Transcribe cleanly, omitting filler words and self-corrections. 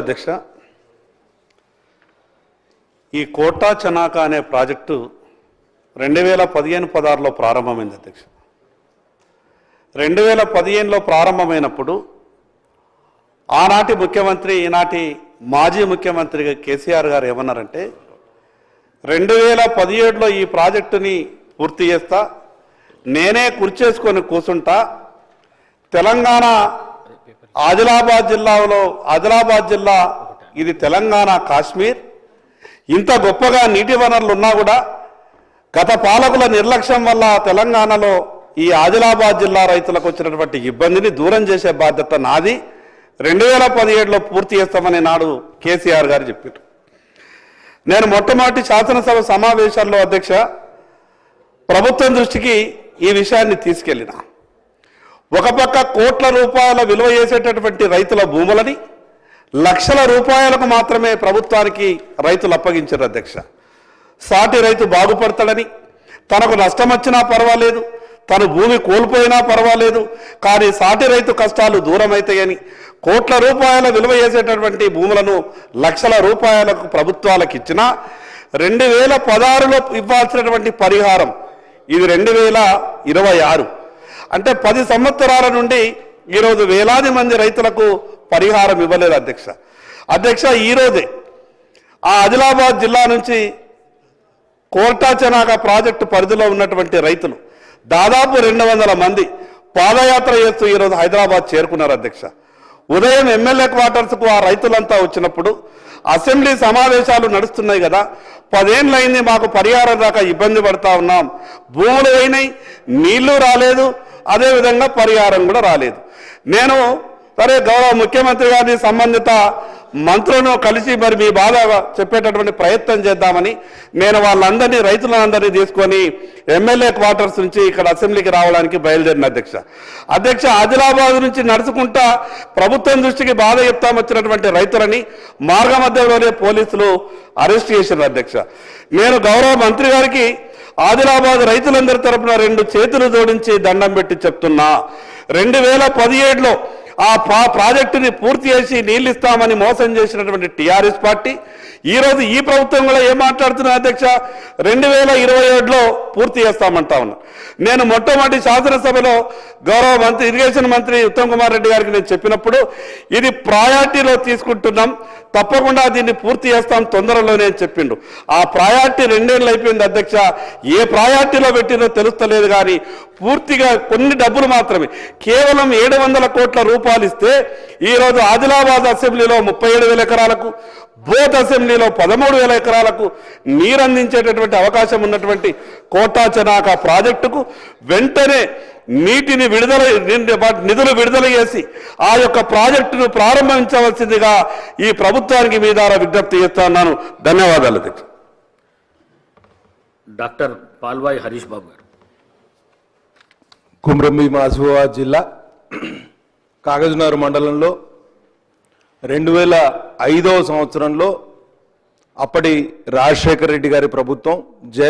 అధ్యక్ష, ఈ కోటా చనాక అనే ప్రాజెక్టు 2015-16లో ప్రారంభమైంది అధ్యక్ష. 2015లో ప్రారంభమైనప్పుడు ఆనాటి ముఖ్యమంత్రి ఈనాటి మాజీ ముఖ్యమంత్రి కేసీఆర్ గారు ఏమన్నారంటే 2017లో ఈ ప్రాజెక్టుని పూర్తి చేస్తా, నేనే కుర్చేసుకొని కూర్చుంటా, తెలంగాణ ఆదిలాబాద్ జిల్లా ఇది తెలంగాణ కాశ్మీర్, ఇంత గొప్పగా నీటి వనరులు ఉన్నా కూడా గత పాలకుల నిర్లక్ష్యం వల్ల తెలంగాణలో ఈ ఆదిలాబాద్ జిల్లా రైతులకు వచ్చినటువంటి ఇబ్బందిని దూరం చేసే బాధ్యత నాది, 2017లో పూర్తి చేస్తామని నాడు కేసీఆర్ గారు చెప్పారు. నేను మొట్టమొదటి శాసనసభ సమావేశాల్లో అధ్యక్ష ప్రభుత్వం దృష్టికి ఈ విషయాన్ని తీసుకెళ్లిన. ఒక పక్క కోట్ల రూపాయల విలువ చేసేటటువంటి రైతుల భూములని లక్షల రూపాయలకు మాత్రమే ప్రభుత్వానికి రైతులు అప్పగించారు అధ్యక్ష. సాటి రైతు బాగుపడతాడని, తనకు నష్టం వచ్చినా పర్వాలేదు, తను భూమి కోల్పోయినా పర్వాలేదు, కానీ సాటి రైతు కష్టాలు దూరం అవుతాయని కోట్ల రూపాయల విలువ చేసేటటువంటి భూములను లక్షల రూపాయలకు ప్రభుత్వాలకు ఇచ్చినా 2016లో ఇవ్వాల్సినటువంటి పరిహారం ఇది 2026, అంటే 10 సంవత్సరాల నుండి ఈరోజు వేలాది మంది రైతులకు పరిహారం ఇవ్వలేదు అధ్యక్ష. ఈరోజే ఆ ఆదిలాబాద్ జిల్లా నుంచి కోటా చనాక ప్రాజెక్టు పరిధిలో ఉన్నటువంటి రైతులు దాదాపు 200 మంది పాదయాత్ర చేస్తూ ఈరోజు హైదరాబాద్ చేరుకున్నారు అధ్యక్ష. ఉదయం ఎమ్మెల్యే క్వార్టర్స్కు ఆ రైతులంతా వచ్చినప్పుడు అసెంబ్లీ సమావేశాలు నడుస్తున్నాయి కదా, 10 ఏళ్ళైంది మాకు పరిహారం దాకా ఇబ్బంది పడతా ఉన్నాం, భూములు అయినాయి, నీళ్లు రాలేదు, అదేవిధంగా పరిహారం కూడా రాలేదు. నేను సరే గౌరవ ముఖ్యమంత్రి గారిని సంబంధిత మంత్రులను కలిసి మరి మీ బాధ చెప్పేటటువంటి ప్రయత్నం చేద్దామని నేను వాళ్ళందరినీ రైతులందరినీ తీసుకొని ఎమ్మెల్యే క్వార్టర్స్ నుంచి ఇక్కడ అసెంబ్లీకి రావడానికి బయలుదేరిన అధ్యక్ష. ఆదిలాబాద్ నుంచి నడుచుకుంటా ప్రభుత్వం దృష్టికి బాధ చెప్తాం వచ్చినటువంటి రైతులని మార్గ మధ్యలోనే పోలీసులు అరెస్ట్ చేశారు అధ్యక్ష. నేను గౌరవ మంత్రి గారికి ఆదిలాబాద్ రైతులందరి తరపున 2 చేతులు జోడించి దండం పెట్టి చెప్తున్నా, 2017లో ఆ ప్రాజెక్టుని పూర్తి చేసి నీళ్ళు ఇస్తామని మోసం చేసినటువంటి టీఆర్ఎస్ పార్టీ ఈరోజు ఈ ప్రభుత్వం కూడా ఏం మాట్లాడుతున్నా అధ్యక్ష, 2027లో పూర్తి చేస్తామంటా ఉన్నా. నేను మొట్టమొదటి శాసనసభలో గౌరవ మంత్రి ఇరిగేషన్ మంత్రి ఉత్తమ్ కుమార్ రెడ్డి గారికి నేను చెప్పినప్పుడు ఇది ప్రయారిటీలో తీసుకుంటున్నాం, తప్పకుండా దీన్ని పూర్తి చేస్తాం తొందరలోనే అని చెప్పిండు. ఆ ప్రయారిటీ 2 ఏళ్ళు అయిపోయింది అధ్యక్ష. ఏ ప్రయారిటీలో పెట్టిందో తెలుస్తలేదు, కానీ పూర్తిగా కొన్ని డబ్బులు మాత్రమే కేవలం 700 కోట్ల రూపాయలు ఇస్తే ఈరోజు ఆదిలాబాద్ అసెంబ్లీలో 37,000 ఎకరాలకు, బోధ్ అసెంబ్లీలో 13,000 ఎకరాలకు నీరు అందించేటటువంటి అవకాశం ఉన్నటువంటి కోటా చనాక ప్రాజెక్టుకు వెంటనే నిధులు విడుదల చేసి ఆ యొక్క ప్రాజెక్టును ప్రారంభించవలసిందిగా ఈ ప్రభుత్వానికి మీ ద్వారా విజ్ఞప్తి చేస్తున్నాను. ధన్యవాదాలు అధ్యక్ష. డాక్టర్ పాల్వాయి హరీష్ బాబు గారు. కుమ్రంభీం ఆసిఫాబాద్ జిల్లా కాగజ్నగర్ మండలంలో 2005వ సంవత్సరంలో అప్పటి రాజశేఖర రెడ్డి గారి ప్రభుత్వం